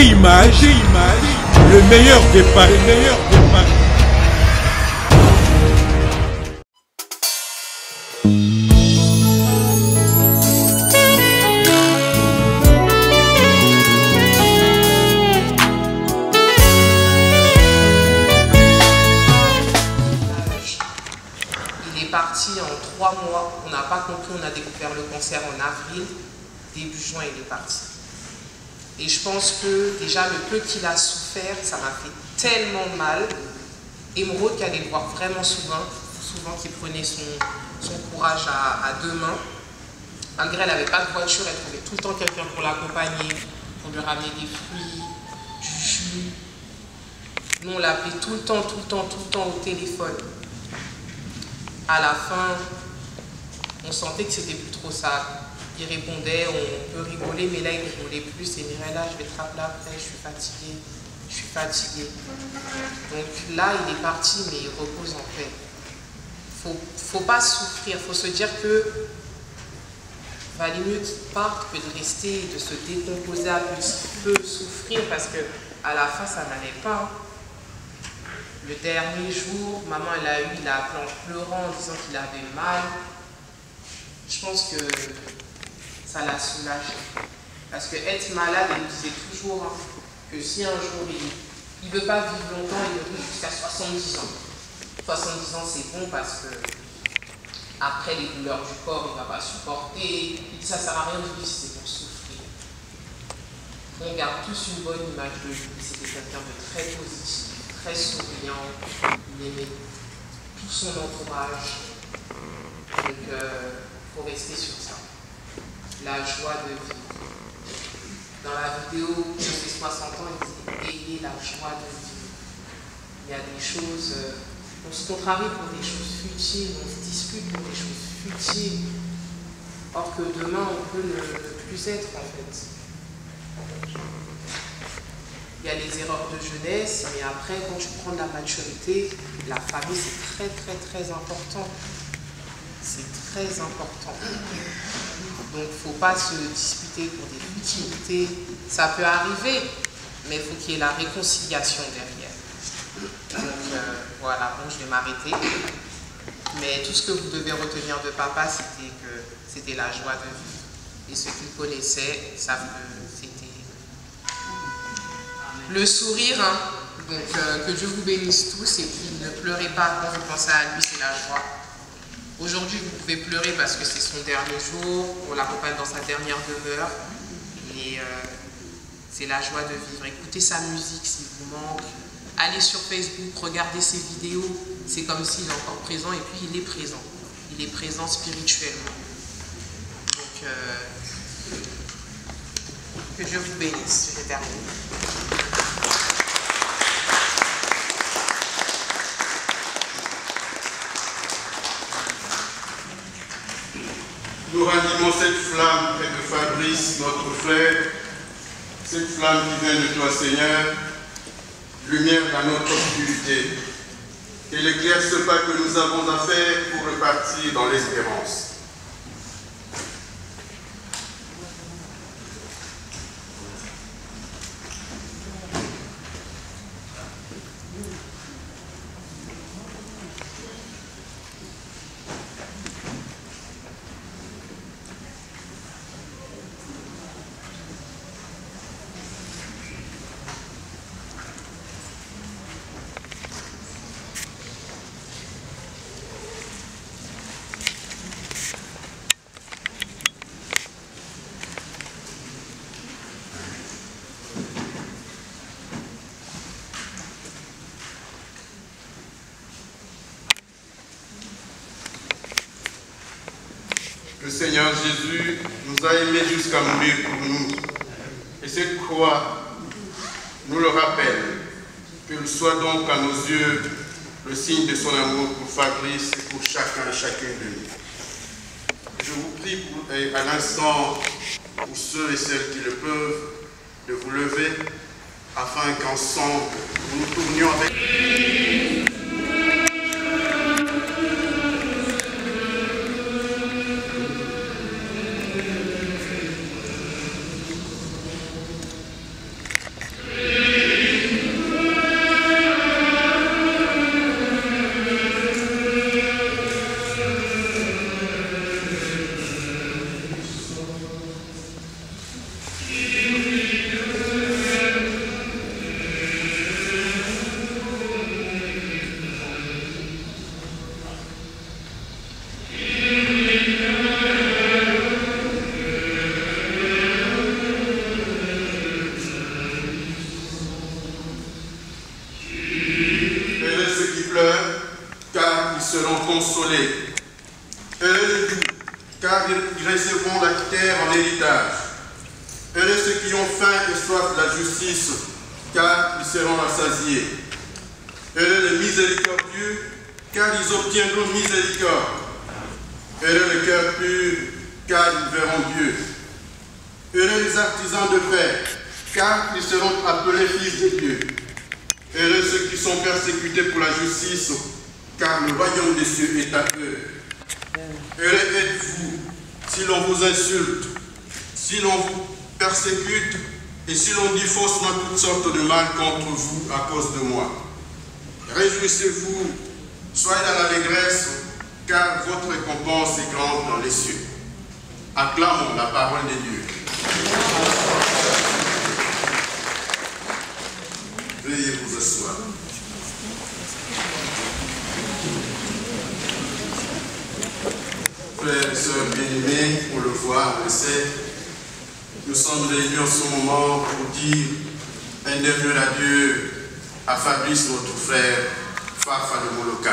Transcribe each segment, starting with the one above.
Image, le meilleur des paris. Il est parti en 3 mois, on n'a pas compris, on a découvert le cancer en avril, début juin il est parti. Et je pense que déjà le peu qu'il a souffert, ça m'a fait tellement mal. Émeraude qui allait le voir vraiment souvent qu'il prenait son courage à 2 mains. Malgré elle n'avait pas de voiture, elle trouvait tout le temps quelqu'un pour l'accompagner, pour lui ramener des fruits, du jus. Nous on l'appelait tout le temps au téléphone. À la fin, on sentait que c'était plus trop ça. Il répondait, on peut rigoler, mais là il rigolait plus. Et Mirella, je vais te rappeler après, je suis fatiguée. Donc là, il est parti, mais il repose en paix. Faut pas souffrir, faut se dire que valait mieux qu'il parte que de rester, de se décomposer un petit peu, souffrir, parce que à la fin, ça n'allait pas. Le dernier jour, maman, il a appelé en pleurant, en disant qu'il avait mal. Je pense que ça l'a soulagé. Parce que être malade, elle disait toujours que si un jour il ne veut pas vivre longtemps, il veut vivre jusqu'à 70 ans. 70 ans, c'est bon parce que après les douleurs du corps, il ne va pas supporter. Il dit ça ne sert à rien de vivre si c'est pour souffrir. On garde tous une bonne image de lui. C'était quelqu'un de très positif, très souriant. Il aimait tout son entourage. Donc, il faut rester sur ça. La joie de vivre. Dans la vidéo de ses 60 ans, il dit « Ayez la joie de vivre ». Il y a des choses, on se contrarie pour des choses futiles, on se dispute pour des choses futiles, or que demain on peut ne plus être en fait. Il y a les erreurs de jeunesse, mais après quand tu prends de la maturité, la famille c'est très important. C'est très important. Donc, il ne faut pas se disputer pour des futilités. Ça peut arriver, mais il faut qu'il y ait la réconciliation derrière. Donc, voilà, bon, je vais m'arrêter. Mais tout ce que vous devez retenir de papa, c'était que c'était la joie de vivre. Et ceux qui le connaissaient savent que c'était le sourire. Hein. Donc, que Dieu vous bénisse tous. Et puis, ne pleurez pas quand vous pensez à lui, c'est la joie. Aujourd'hui, vous pouvez pleurer parce que c'est son dernier jour, on l'accompagne dans sa dernière demeure. Et c'est la joie de vivre. Écoutez sa musique s'il vous manque. Allez sur Facebook, regardez ses vidéos. C'est comme s'il est encore présent et puis il est présent. Il est présent spirituellement. Donc, que Dieu vous bénisse. Je vais terminer. Nous ranimons cette flamme près de Fabrice, notre frère, cette flamme qui vient de toi, Seigneur, lumière dans notre obscurité. Qu'elle éclaire ce pas que nous avons à faire pour repartir dans l'espérance. Le Seigneur Jésus nous a aimés jusqu'à mourir pour nous. Et cette croix nous le rappelle. Qu'elle soit donc à nos yeux le signe de son amour pour Fabrice et pour chacun et chacune de nous. Je vous prie à l'instant, pour ceux et celles qui le peuvent, de vous lever afin qu'ensemble nous nous tournions avec... consoler. Heureux les doux, car ils recevront la terre en héritage. Heureux ceux qui ont faim et soif de la justice, car ils seront rassasiés. Heureux les miséricordieux, car ils obtiendront miséricorde. Heureux le cœur pur, car ils verront Dieu. Heureux les artisans de paix, car ils seront appelés fils de Dieu. Heureux ceux qui sont persécutés pour la justice, car le royaume des cieux est à eux. Heureux êtes-vous si l'on vous insulte, si l'on vous persécute et si l'on dit faussement toutes sortes de mal contre vous à cause de moi. Réjouissez-vous, soyez dans l'allégresse, car votre récompense est grande dans les cieux. Acclamons la parole de Dieu. Veuillez vous asseoir. Frères et sœurs bien-aimés, on le voit, on le sait, nous sommes réunis en ce moment pour dire un dernier adieu à Fabrice, notre frère, Fafa de Molokai.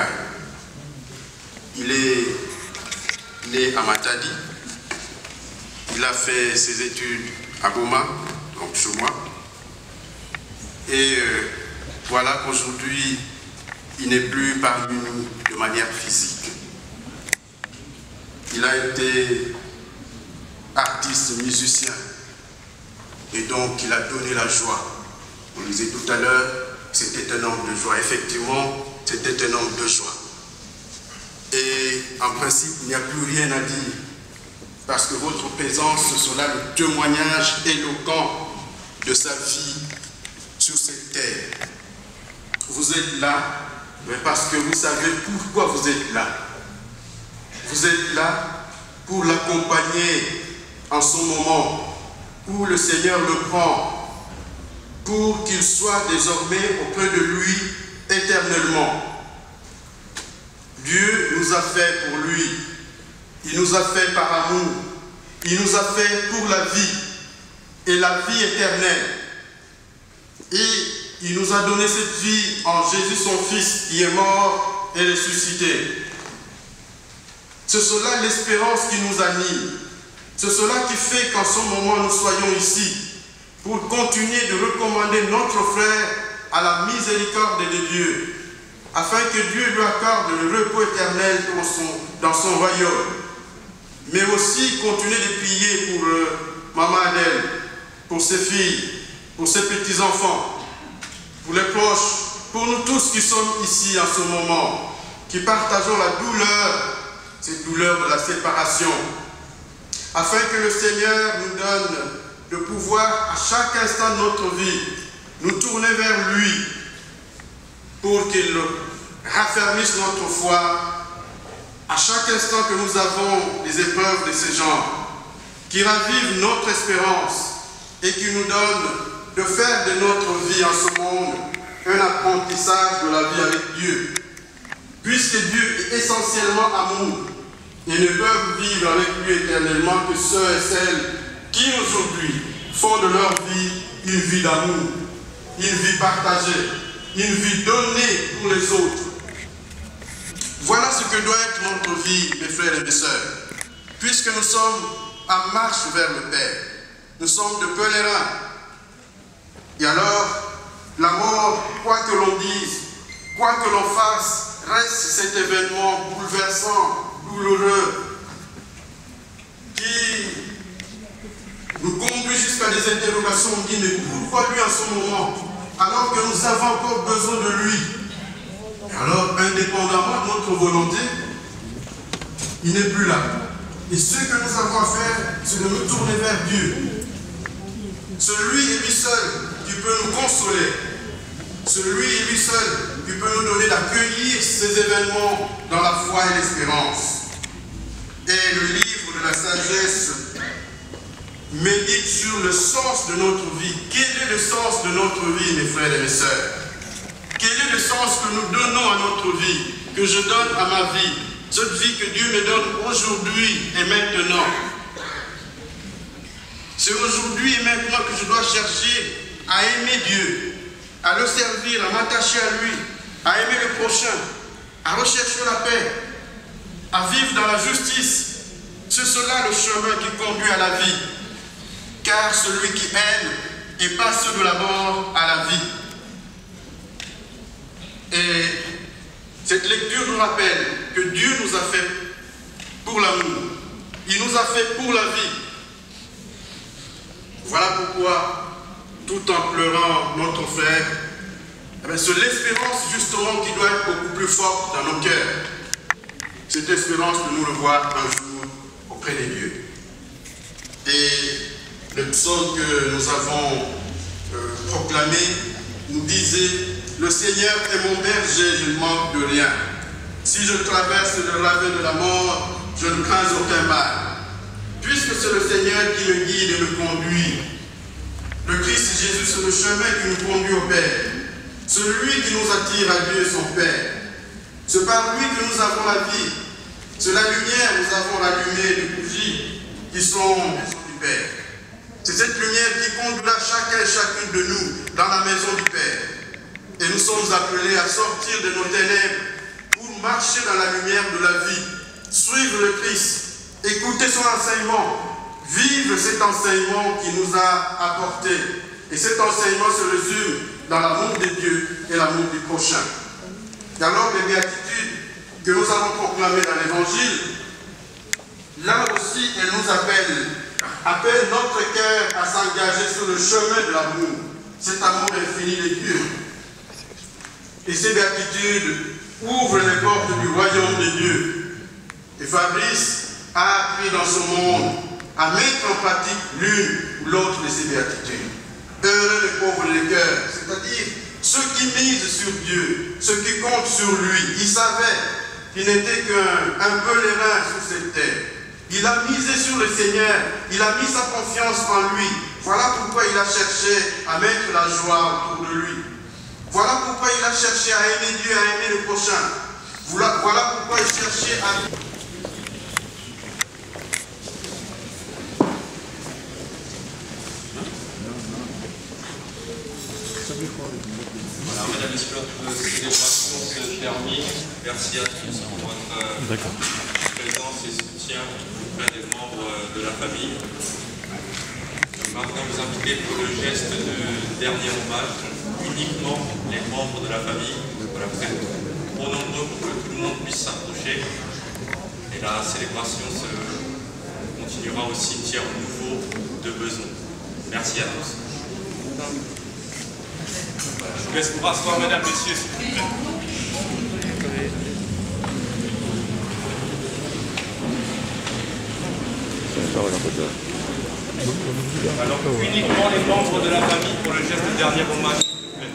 Il est né à Matadi. Il a fait ses études à Goma, donc chez moi. Et voilà qu'aujourd'hui, il n'est plus parmi nous de manière physique. Il a été artiste, musicien. Et donc, il a donné la joie. On le disait tout à l'heure, c'était un homme de joie. Effectivement, c'était un homme de joie. Et en principe, il n'y a plus rien à dire. Parce que votre présence, ce sera le témoignage éloquent de sa vie sur cette terre. Vous êtes là, mais parce que vous savez pourquoi vous êtes là. Vous êtes là pour l'accompagner en son moment, où le Seigneur le prend, pour qu'il soit désormais auprès de lui éternellement. Dieu nous a fait pour lui. Il nous a fait par amour. Il nous a fait pour la vie et la vie éternelle. Et il nous a donné cette vie en Jésus son Fils qui est mort et ressuscité. C'est cela l'espérance qui nous anime. C'est cela qui fait qu'en ce moment nous soyons ici pour continuer de recommander notre frère à la miséricorde de Dieu, afin que Dieu lui accorde le repos éternel dans son royaume. Mais aussi continuer de prier pour Maman Adèle, pour ses filles, pour ses petits-enfants, pour les proches, pour nous tous qui sommes ici en ce moment, qui partageons la douleur, cette douleur de la séparation, afin que le Seigneur nous donne de pouvoir à chaque instant de notre vie nous tourner vers lui pour qu'il raffermisse notre foi à chaque instant que nous avons des épreuves de ce genre, qui ravivent notre espérance et qui nous donne de faire de notre vie en ce monde un apprentissage de la vie avec Dieu. Puisque Dieu est essentiellement amour, et ne peuvent vivre avec lui éternellement que ceux et celles qui aujourd'hui font de leur vie une vie d'amour, une vie partagée, une vie donnée pour les autres. Voilà ce que doit être notre vie, mes frères et mes sœurs, puisque nous sommes en marche vers le Père. Nous sommes de pèlerins. Et alors, la mort, quoi que l'on dise, quoi que l'on fasse, reste cet événement bouleversant, douloureux, qui nous conduit jusqu'à des interrogations. On dit, mais pourquoi lui en ce moment, alors que nous avons encore besoin de lui? Et alors, indépendamment de notre volonté, il n'est plus là. Et ce que nous avons à faire, c'est de nous tourner vers Dieu. Celui et lui seul qui peut nous consoler. Celui et lui seul qui peut nous donner d'accueillir ces événements dans la foi et l'espérance. Et le livre de la sagesse médite sur le sens de notre vie. Quel est le sens de notre vie, mes frères et mes sœurs? Quel est le sens que nous donnons à notre vie, que je donne à ma vie, cette vie que Dieu me donne aujourd'hui et maintenant? C'est aujourd'hui et maintenant que je dois chercher à aimer Dieu, à le servir, à m'attacher à lui, à aimer le prochain, à rechercher la paix, à vivre dans la justice. C'est cela le chemin qui conduit à la vie. Car celui qui aime et passe de la mort à la vie. Et cette lecture nous rappelle que Dieu nous a fait pour l'amour. Il nous a fait pour la vie. Voilà pourquoi, tout en pleurant notre frère, c'est l'espérance justement qui doit être beaucoup plus forte dans nos cœurs. Cette espérance de nous le voir un jour auprès des dieux. Et le psaume que nous avons proclamé nous disait: le Seigneur est mon berger, je ne manque de rien. Si je traverse le ravin de la mort, je ne crains aucun mal. Puisque c'est le Seigneur qui me guide et me conduit. Le Christ Jésus, c'est le chemin qui nous conduit au Père. Celui qui nous attire à Dieu et son Père. C'est par lui que nous avons la vie. C'est la lumière, nous avons allumé les bougies qui sont du Père. C'est cette lumière qui conduira chacun et chacune de nous dans la maison du Père. Et nous sommes appelés à sortir de nos ténèbres pour marcher dans la lumière de la vie, suivre le Christ, écouter son enseignement, vivre cet enseignement qu'il nous a apporté. Et cet enseignement se résume dans l'amour de Dieu et l'amour du prochain. Et alors les béatitudes que nous avons proclamées dans l'Évangile, là aussi elles nous appellent notre cœur à s'engager sur le chemin de l'amour, cet amour infini de Dieu. Et ces béatitudes ouvrent les portes du royaume de Dieu. Et Fabrice a appris dans ce monde à mettre en pratique l'une ou l'autre de ces béatitudes. Heureux les pauvres de cœur, c'est-à-dire ceux qui misent sur Dieu, ceux qui comptent sur lui. Il savait qu'il n'était qu'un pèlerin sur cette terre. Il a misé sur le Seigneur, il a mis sa confiance en lui. Voilà pourquoi il a cherché à mettre la joie autour de lui. Voilà pourquoi il a cherché à aimer Dieu, à aimer le prochain. Voilà pourquoi il cherchait à... Voilà, Madame la célébration se termine. Merci à tous pour votre présence et soutien auprès des membres de la famille. Maintenant, vous invitez pour le geste de dernier hommage uniquement les membres de la famille. Voilà, vous êtes trop nombreux pour que tout le monde puisse s'approcher. Et la célébration se continuera au cimetière nouveau de Beson. Merci à tous. Je vous laisse vous rasseoir, mesdames, messieurs, s'il vous plaît. Alors, uniquement les membres de la famille pour le geste de dernier hommage, s'il vous plaît.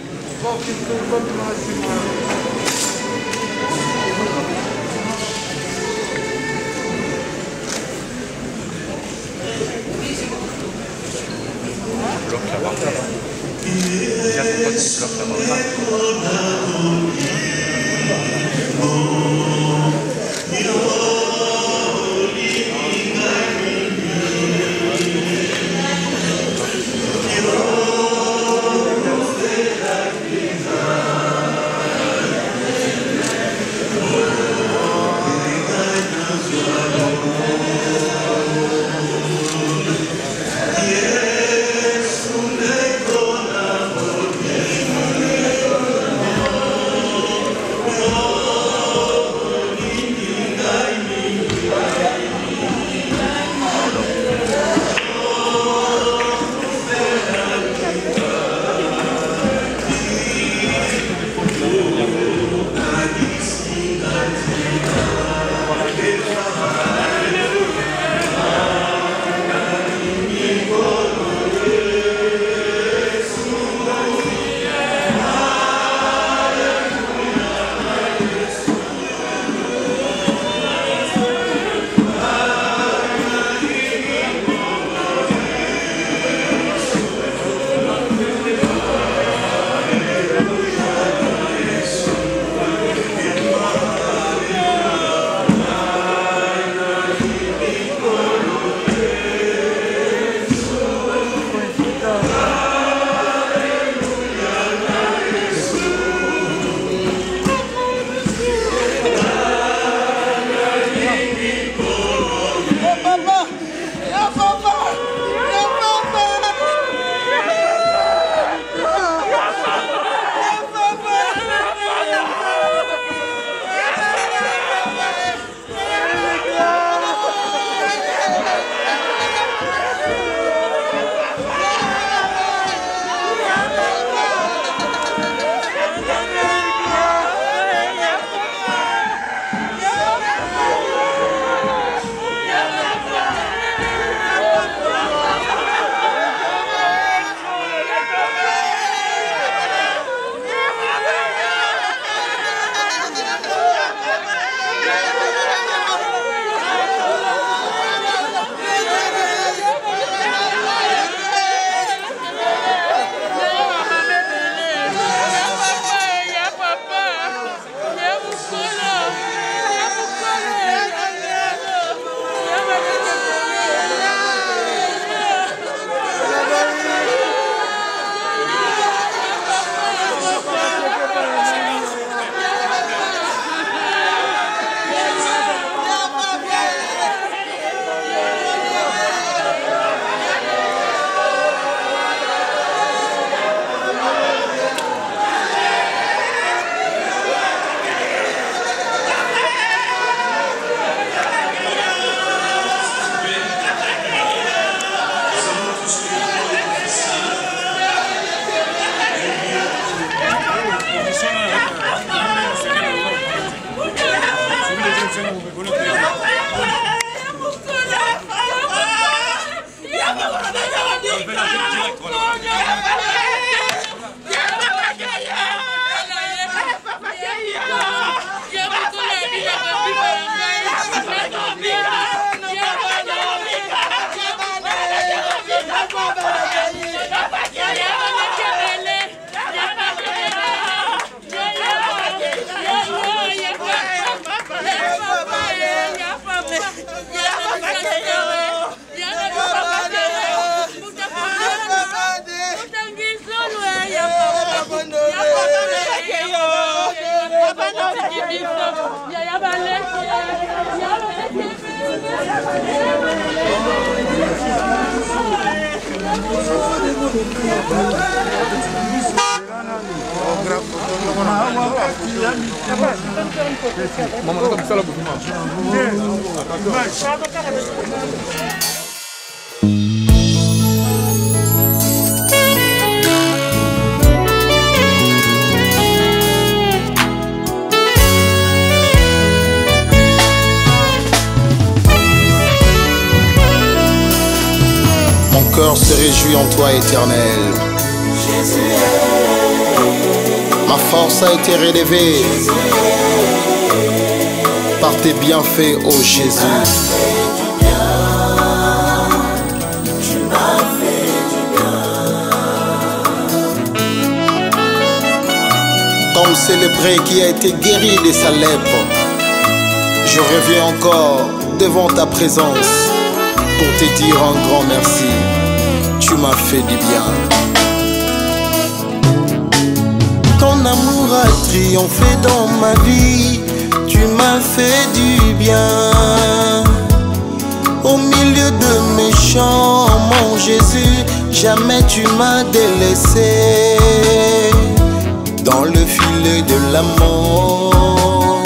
Mon cœur se réjouit en toi, Éternel. Ma force a été relevée par tes bienfaits, ô Jésus. Comme ce lépreux qui a été guéri de sa lèpre, je reviens encore devant ta présence pour te dire un grand merci. Tu m'as fait du bien. Ton amour a triomphé dans ma vie. Tu m'as fait du bien. Au milieu de mes chants, mon Jésus, jamais tu m'as délaissé. Dans le filet de l'amour,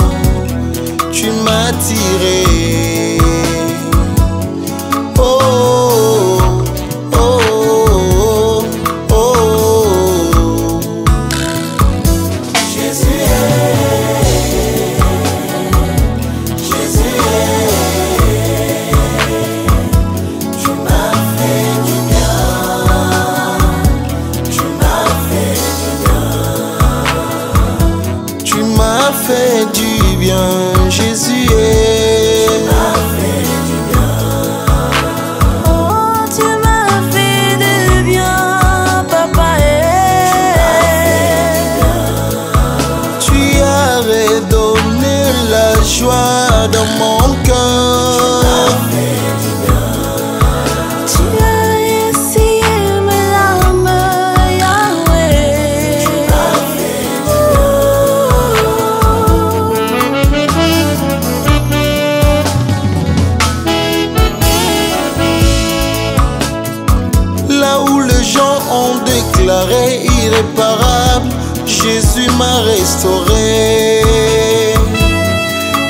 tu m'as tiré. Fait du bien, Jésus est. Tu m'as fait du bien. Oh, tu m'as fait du bien, papa est. Tu as redonné la joie dans mon cœur. Tu as essuyé mes larmes, Yahweh. Là où les gens ont déclaré irréparable, Jésus m'a restauré.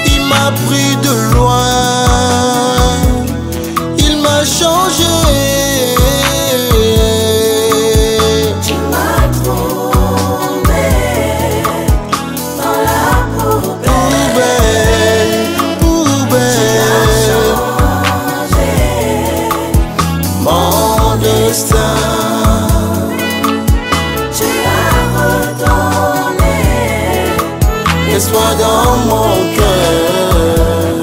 Il m'a pris de loin, il m'a changé. Tu m'as trouvé dans la poubelle. Mon destin. Tu as redonné Laisse-moi dans mon cœur.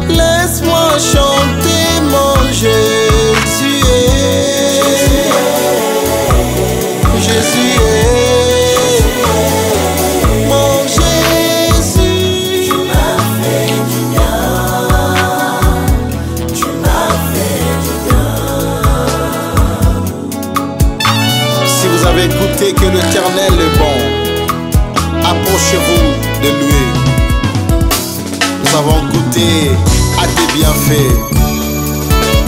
Laisse-moi chanter mon Jésus est. Jésus est. Mon Jésus. Tu m'as fait du bien. Tu m'as fait du bien. Si vous avez goûté que l'Éternel est bon, approchez-vous de lui. Nous avons goûté à tes bienfaits.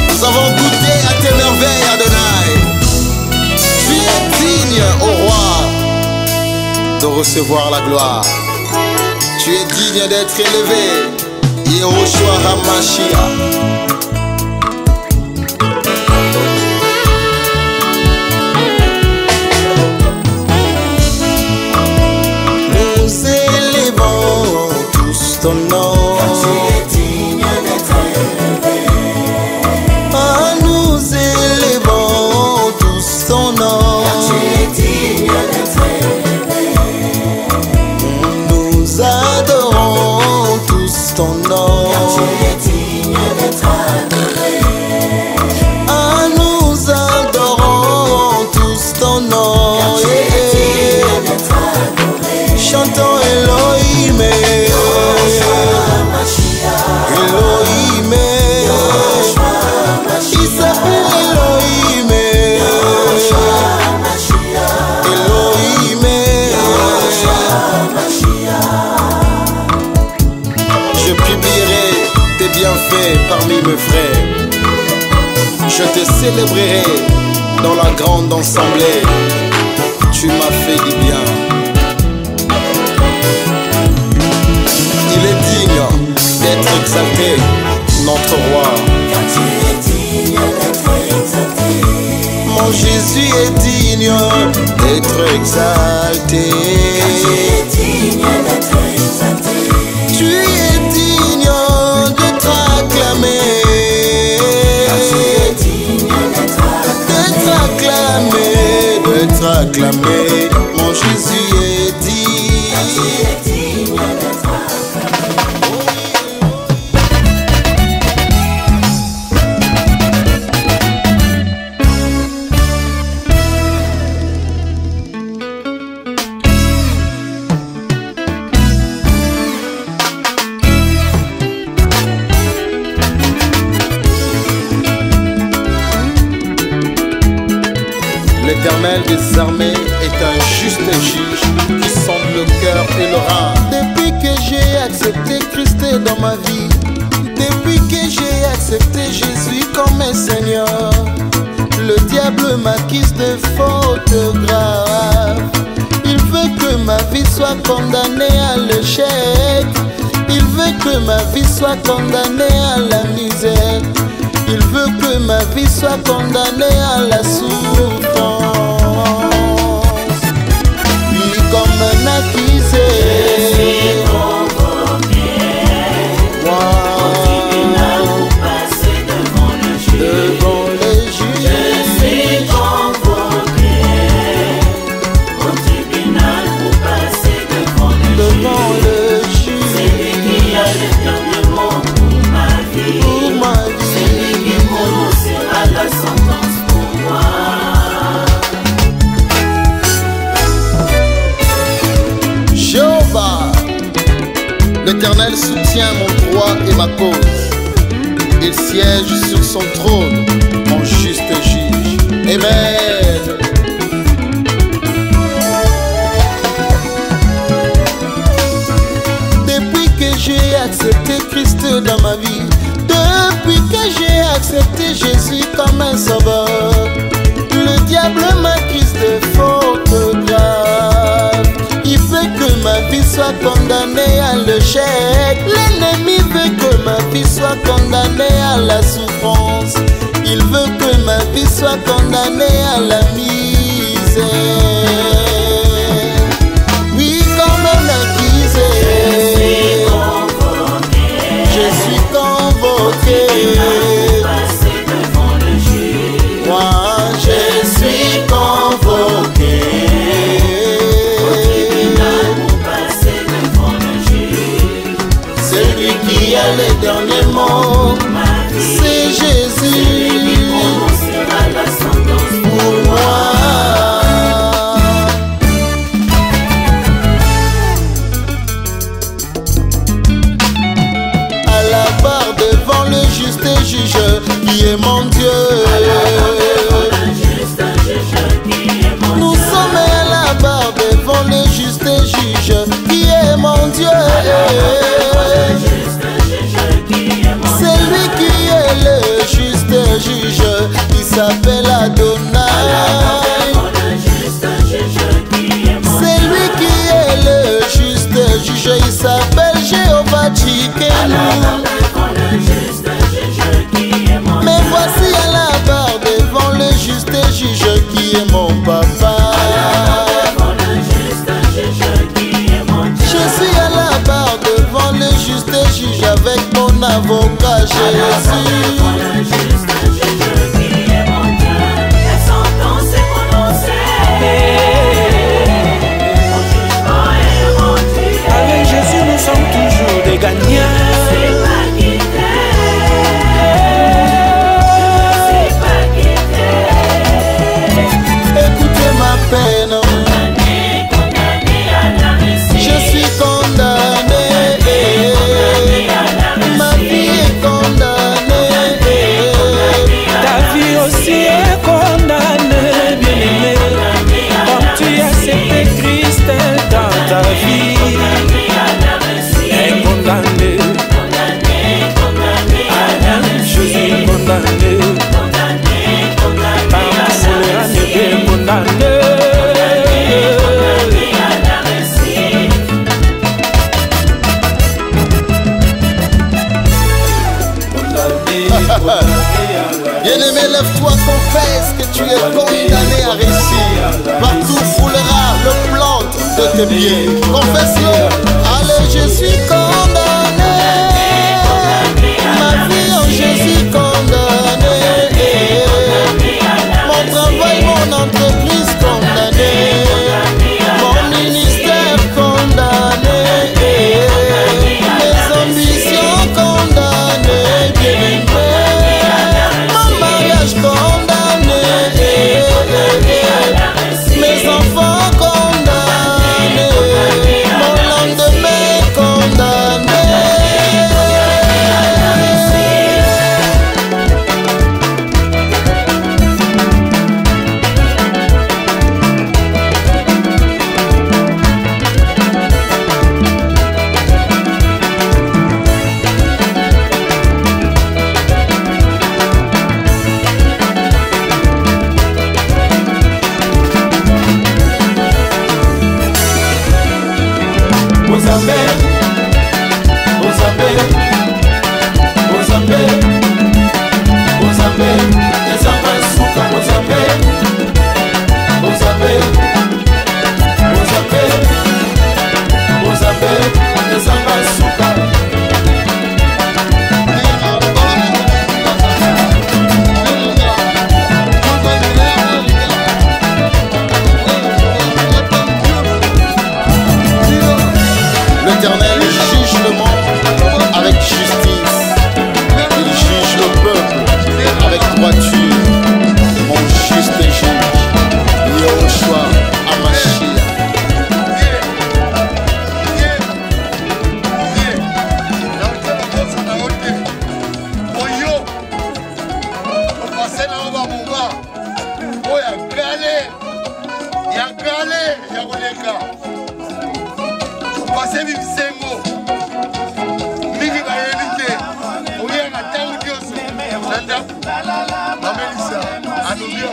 Nous avons goûté à tes merveilles, Adonai. Tu es digne, ô roi, de recevoir la gloire. Tu es digne d'être élevé, Yehoshua HaMashiach. Nous élevons tous ton nom. Tu es digne d'être élevé. Ah, nous élevons tous ton nom. Tu es digne d'être élevé. Nous adorons tous ton nom. Tu es digne d'être adoré. Ah, nous adorons tous ton nom. Tu es digne d'être adoré. Chantons Elohim, Elohim, il s'appelle Elohim, Elohim. Je publierai tes bienfaits parmi mes frères. Je te célébrerai dans la grande assemblée. Tu m'as fait du bien. Il est digne d'être exalté, notre roi. Car tu es digne d'être exalté. Mon Jésus est digne d'être exalté. Tu es digne d'être exalté. Tu es digne d'être acclamé. Tu es digne d'être acclamé, d'être acclamé. Mon Jésus est digne. Tu es digne d'être L'Éternel des armées est un juste juge qui sonde le cœur et le rein. Depuis que j'ai accepté Christ dans ma vie, depuis que j'ai accepté Jésus comme un Seigneur, le diable m'accuse de fautes graves. Il veut que ma vie soit condamnée à l'échec. Il veut que ma vie soit condamnée à la misère. Il veut que ma vie soit condamnée à la souffrance. Lui comme un accusé. Je suis convoqué au tribunal pour passer devant le juge. Devant les juges. Je suis convoqué au tribunal pour passer devant le juge. C'est lui qui a le dernier mot pour ma vie. Pour ma vie. Prononcera la sentence pour moi. Jéhovah, l'Éternel soutient mon droit et ma cause. Il siège sur son trône, mon juste juge. Amen. Depuis que j'ai accepté Christ dans ma vie, depuis que j'ai accepté Jésus comme un sauveur, le diable m'accuse de fautes graves. Il veut que ma vie soit condamnée à l'échec. L'ennemi veut que ma vie soit condamnée à la souffrance. Il veut que ma vie soit condamnée à la misère. Oui, comme un accusé. Je suis convoqué. Moi, je suis convoqué. Celui qui a le dernier mot, c'est Jésus. Pour condamné à réussir. Partout foulera le plâtre de tes pieds. Confesse-le. Allez, je suis condamné. Ma vie en Jésus condamné. Mon travail, mon entreprise condamnée. Mon ministère condamné. Mes ambitions condamnées. Mon mariage condamné. Mes enfants condamnés. Mon lendemain condamné. L'Éternel juge le monde avec justice. Il juge le peuple avec droiture. Mon juste juge, Yahushua Hamashiach. Passez vivre Sengo. Miki va éviter. Ou bien la terre de Dieu. La Mélissa. À nous bien.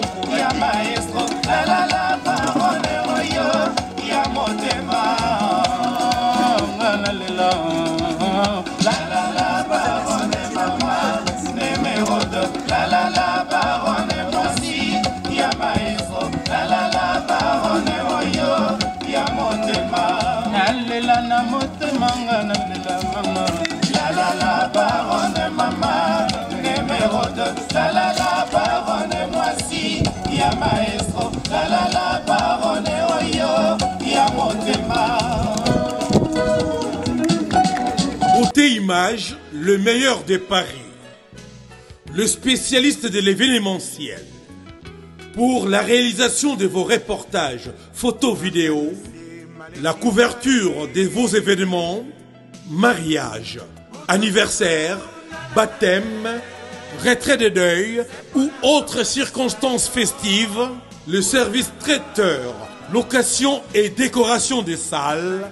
Beauté Image, le meilleur des paris. Le spécialiste de l'événementiel. Pour la réalisation de vos reportages, photos, vidéos, la couverture de vos événements, mariage, anniversaire, baptême, retrait de deuil ou autres circonstances festives, le service traiteur, location et décoration des salles,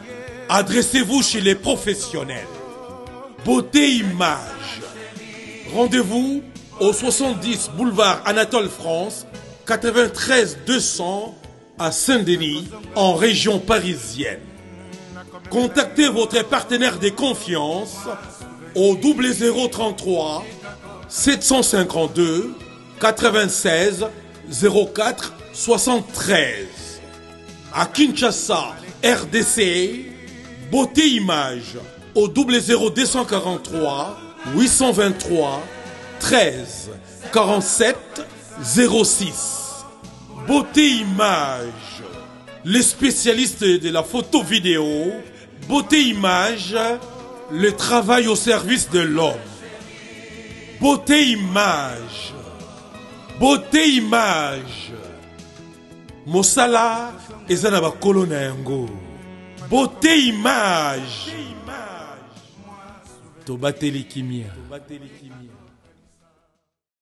adressez-vous chez les professionnels. Beauté Image. Rendez-vous au 70 boulevard Anatole France, 93 200 à Saint-Denis, en région parisienne. Contactez votre partenaire de confiance au 0033 752 96 04 73. À Kinshasa, RDC, Beauté Image au 00243 823 13 47 06. Beauté Image, les spécialistes de la photo vidéo. Beauté Image, le travail au service de l'homme. Beauté Image, Beauté Image, Mosala ezana ba kolona yango. Beauté Image, Tobateli Kimia.